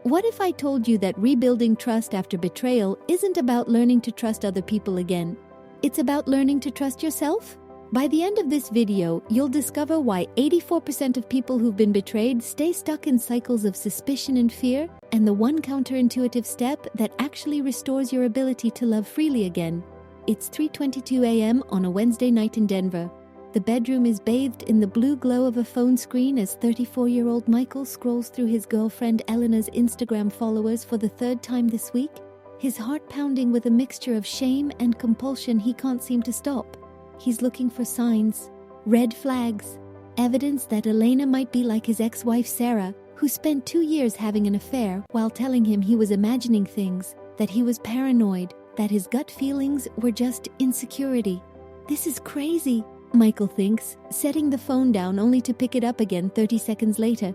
What if I told you that rebuilding trust after betrayal isn't about learning to trust other people again? It's about learning to trust yourself? By the end of this video, you'll discover why 84% of people who've been betrayed stay stuck in cycles of suspicion and fear, and the one counterintuitive step that actually restores your ability to love freely again. It's 3:22 a.m. on a Wednesday night in Denver. The bedroom is bathed in the blue glow of a phone screen as 34-year-old Michael scrolls through his girlfriend Elena's Instagram followers for the third time this week, his heart pounding with a mixture of shame and compulsion he can't seem to stop. He's looking for signs, red flags, evidence that Elena might be like his ex-wife Sarah, who spent 2 years having an affair while telling him he was imagining things, that he was paranoid, that his gut feelings were just insecurity. This is crazy, Michael thinks, setting the phone down only to pick it up again 30 seconds later.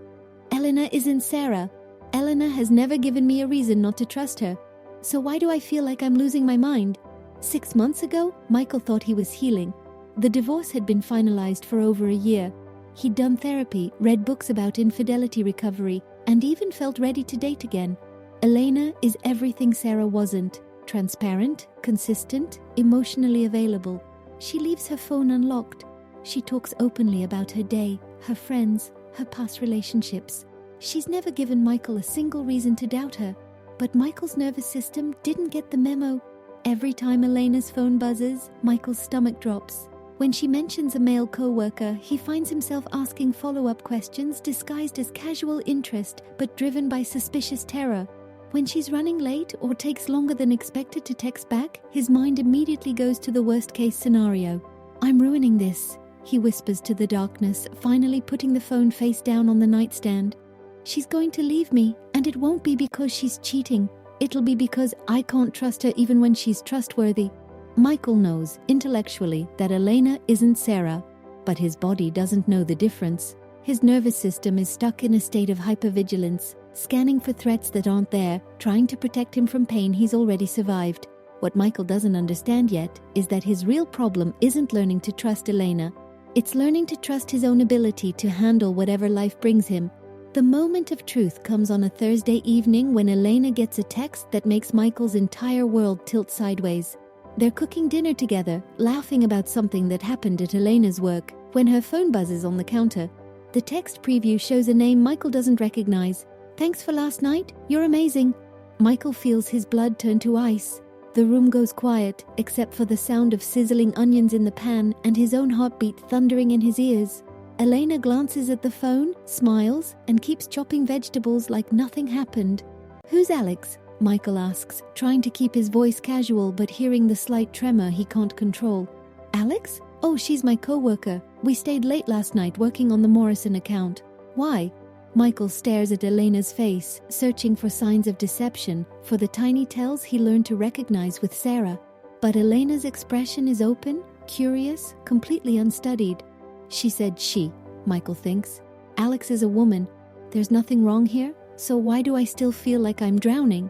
Elena isn't Sarah. Elena has never given me a reason not to trust her. So why do I feel like I'm losing my mind? 6 months ago, Michael thought he was healing. The divorce had been finalized for over a year. He'd done therapy, read books about infidelity recovery, and even felt ready to date again. Elena is everything Sarah wasn't. Transparent, consistent, emotionally available. She leaves her phone unlocked. She talks openly about her day, her friends, her past relationships. She's never given Michael a single reason to doubt her. But Michael's nervous system didn't get the memo. Every time Elena's phone buzzes, Michael's stomach drops. When she mentions a male co-worker, he finds himself asking follow-up questions disguised as casual interest but driven by suspicious terror. When she's running late or takes longer than expected to text back, his mind immediately goes to the worst-case scenario. "I'm ruining this," he whispers to the darkness, finally putting the phone face down on the nightstand. "She's going to leave me, and it won't be because she's cheating. It'll be because I can't trust her even when she's trustworthy." Michael knows, intellectually, that Elena isn't Sarah, but his body doesn't know the difference. His nervous system is stuck in a state of hypervigilance, scanning for threats that aren't there, trying to protect him from pain he's already survived. What Michael doesn't understand yet is that his real problem isn't learning to trust Elena. It's learning to trust his own ability to handle whatever life brings him. The moment of truth comes on a Thursday evening when Elena gets a text that makes Michael's entire world tilt sideways. They're cooking dinner together, laughing about something that happened at Elena's work, when her phone buzzes on the counter. The text preview shows a name Michael doesn't recognize. "Thanks for last night, you're amazing." Michael feels his blood turn to ice. The room goes quiet, except for the sound of sizzling onions in the pan and his own heartbeat thundering in his ears. Elena glances at the phone, smiles, and keeps chopping vegetables like nothing happened. "Who's Alex?" Michael asks, trying to keep his voice casual but hearing the slight tremor he can't control. "Alex? Oh, she's my co-worker. We stayed late last night working on the Morrison account." "Why?" Michael stares at Elena's face, searching for signs of deception, for the tiny tells he learned to recognize with Sarah. But Elena's expression is open, curious, completely unstudied. She said she, Michael thinks. Alex is a woman. There's nothing wrong here, so why do I still feel like I'm drowning?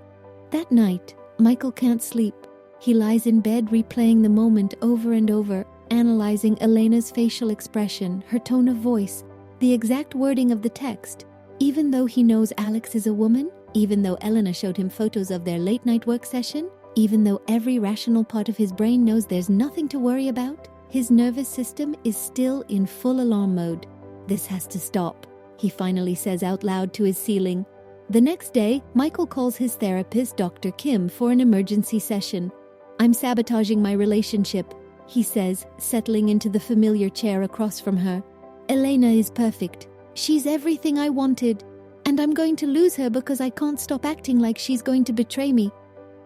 That night, Michael can't sleep. He lies in bed replaying the moment over and over, analyzing Elena's facial expression, her tone of voice, the exact wording of the text. Even though he knows Alex is a woman, even though Elena showed him photos of their late-night work session, even though every rational part of his brain knows there's nothing to worry about, his nervous system is still in full alarm mode. "This has to stop," he finally says out loud to his ceiling. The next day, Michael calls his therapist, Dr. Kim, for an emergency session. "I'm sabotaging my relationship," he says, settling into the familiar chair across from her. "Elena is perfect. She's everything I wanted. And I'm going to lose her because I can't stop acting like she's going to betray me."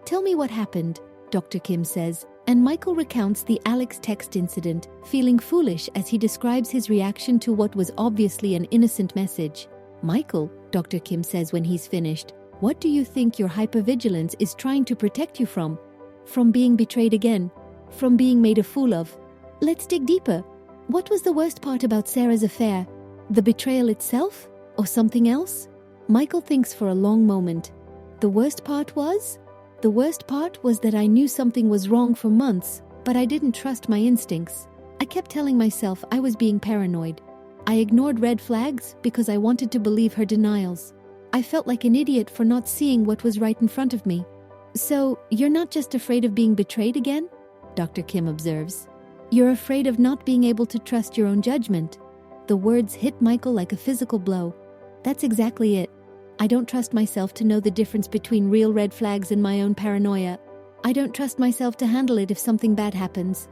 "Tell me what happened," Dr. Kim says, and Michael recounts the Alex text incident, feeling foolish as he describes his reaction to what was obviously an innocent message. "Michael," Dr. Kim says when he's finished, "what do you think your hypervigilance is trying to protect you from? From being betrayed again? From being made a fool of? Let's dig deeper. What was the worst part about Sarah's affair? The betrayal itself? Or something else?" Michael thinks for a long moment. The worst part was that I knew something was wrong for months, but I didn't trust my instincts. I kept telling myself I was being paranoid. I ignored red flags because I wanted to believe her denials. I felt like an idiot for not seeing what was right in front of me. So, you're not just afraid of being betrayed again? Dr. Kim observes. You're afraid of not being able to trust your own judgment. The words hit Michael like a physical blow. That's exactly it. I don't trust myself to know the difference between real red flags and my own paranoia. I don't trust myself to handle it if something bad happens.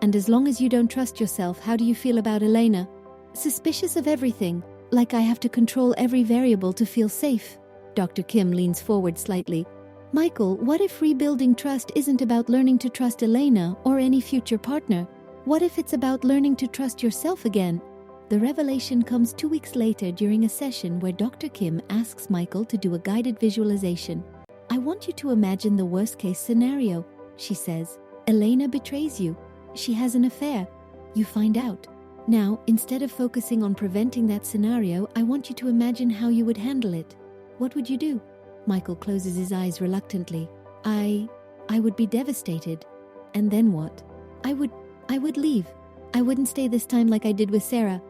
And as long as you don't trust yourself, how do you feel about Elena? Suspicious of everything, like I have to control every variable to feel safe. Dr. Kim leans forward slightly. Michael, what if rebuilding trust isn't about learning to trust Elena or any future partner? What if it's about learning to trust yourself again? The revelation comes 2 weeks later during a session where Dr. Kim asks Michael to do a guided visualization. I want you to imagine the worst-case scenario, she says. Elena betrays you. She has an affair. You find out. Now, instead of focusing on preventing that scenario, I want you to imagine how you would handle it. What would you do? Michael closes his eyes reluctantly. I would be devastated. And then what? I would leave. I wouldn't stay this time like I did with Sarah.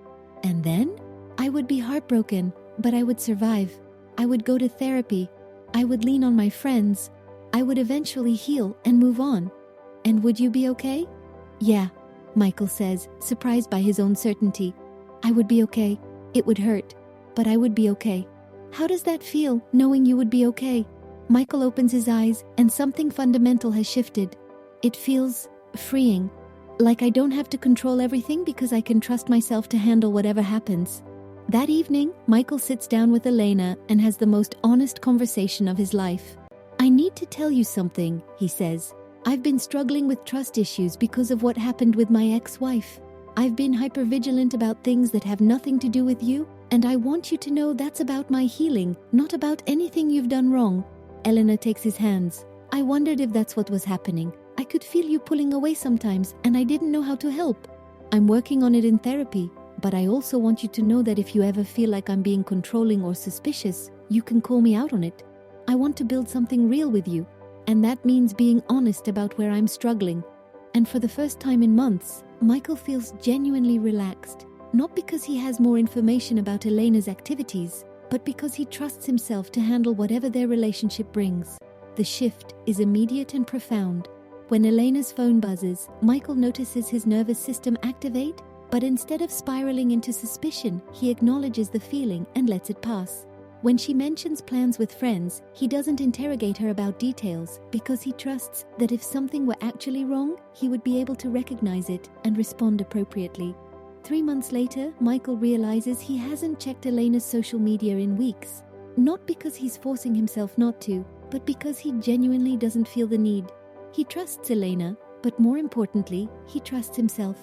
And then? I would be heartbroken, but I would survive. I would go to therapy. I would lean on my friends. I would eventually heal and move on. And would you be okay? Yeah, Michael says, surprised by his own certainty. I would be okay. It would hurt, but I would be okay. How does that feel, knowing you would be okay? Michael opens his eyes, and something fundamental has shifted. It feels freeing, like I don't have to control everything because I can trust myself to handle whatever happens. That evening, Michael sits down with Elena and has the most honest conversation of his life. I need to tell you something, he says. I've been struggling with trust issues because of what happened with my ex-wife. I've been hypervigilant about things that have nothing to do with you, and I want you to know that's about my healing, not about anything you've done wrong. Elena takes his hands. I wondered if that's what was happening. I could feel you pulling away sometimes, and I didn't know how to help. I'm working on it in therapy, but I also want you to know that if you ever feel like I'm being controlling or suspicious, you can call me out on it. I want to build something real with you, and that means being honest about where I'm struggling. And for the first time in months, Michael feels genuinely relaxed, not because he has more information about Elena's activities, but because he trusts himself to handle whatever their relationship brings. The shift is immediate and profound. When Elena's phone buzzes, Michael notices his nervous system activate, but instead of spiraling into suspicion, he acknowledges the feeling and lets it pass. When she mentions plans with friends, he doesn't interrogate her about details because he trusts that if something were actually wrong, he would be able to recognize it and respond appropriately. 3 months later, Michael realizes he hasn't checked Elena's social media in weeks. Not because he's forcing himself not to, but because he genuinely doesn't feel the need. He trusts Elena, but more importantly, he trusts himself.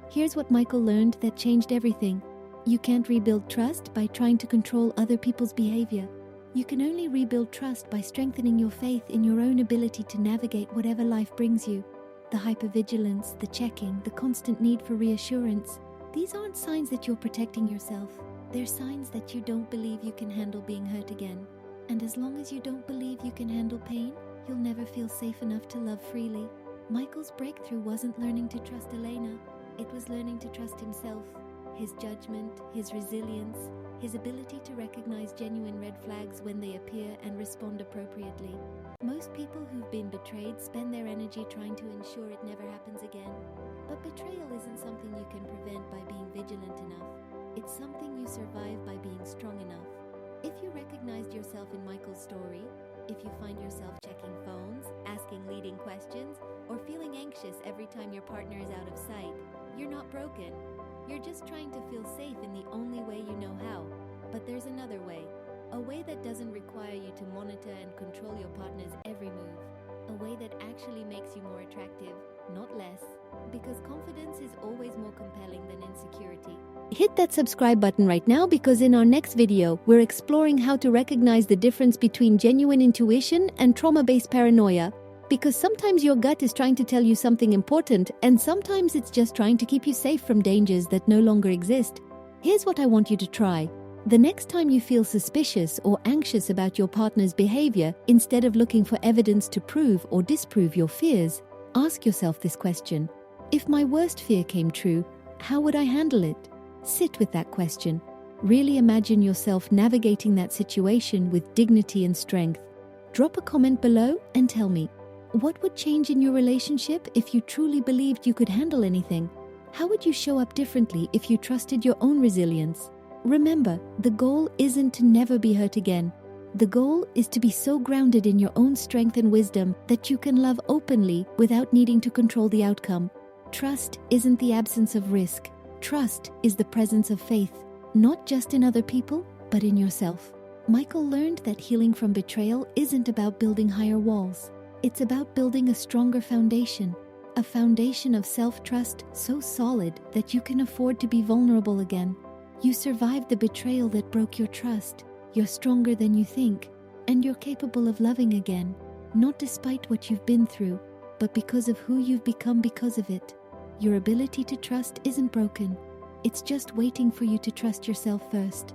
Here's what Michael learned that changed everything. You can't rebuild trust by trying to control other people's behavior. You can only rebuild trust by strengthening your faith in your own ability to navigate whatever life brings you. The hypervigilance, the checking, the constant need for reassurance. These aren't signs that you're protecting yourself. They're signs that you don't believe you can handle being hurt again. And as long as you don't believe you can handle pain, you'll never feel safe enough to love freely. Michael's breakthrough wasn't learning to trust Elena. It was learning to trust himself, his judgment, his resilience, his ability to recognize genuine red flags when they appear and respond appropriately. Most people who've been betrayed spend their energy trying to ensure it never happens again. But betrayal isn't something you can prevent by being vigilant enough. It's something you survive by being strong enough. If you recognized yourself in Michael's story, if you find yourself checking phones, asking leading questions, or feeling anxious every time your partner is out of sight, you're not broken. You're just trying to feel safe in the only way you know how. But there's another way. A way that doesn't require you to monitor and control your partner's every move. A way that actually makes you more attractive, not less. Because confidence is always more compelling than insecurity. Hit that subscribe button right now because in our next video, we're exploring how to recognize the difference between genuine intuition and trauma-based paranoia. Because sometimes your gut is trying to tell you something important, and sometimes it's just trying to keep you safe from dangers that no longer exist. Here's what I want you to try. The next time you feel suspicious or anxious about your partner's behavior, instead of looking for evidence to prove or disprove your fears, ask yourself this question. If my worst fear came true, how would I handle it? Sit with that question. Really imagine yourself navigating that situation with dignity and strength. Drop a comment below and tell me, what would change in your relationship if you truly believed you could handle anything? How would you show up differently if you trusted your own resilience? Remember, the goal isn't to never be hurt again. The goal is to be so grounded in your own strength and wisdom that you can love openly without needing to control the outcome. Trust isn't the absence of risk. Trust is the presence of faith, not just in other people, but in yourself. Michael learned that healing from betrayal isn't about building higher walls. It's about building a stronger foundation, a foundation of self-trust so solid that you can afford to be vulnerable again. You survived the betrayal that broke your trust. You're stronger than you think, and you're capable of loving again, not despite what you've been through, but because of who you've become because of it. Your ability to trust isn't broken. It's just waiting for you to trust yourself first.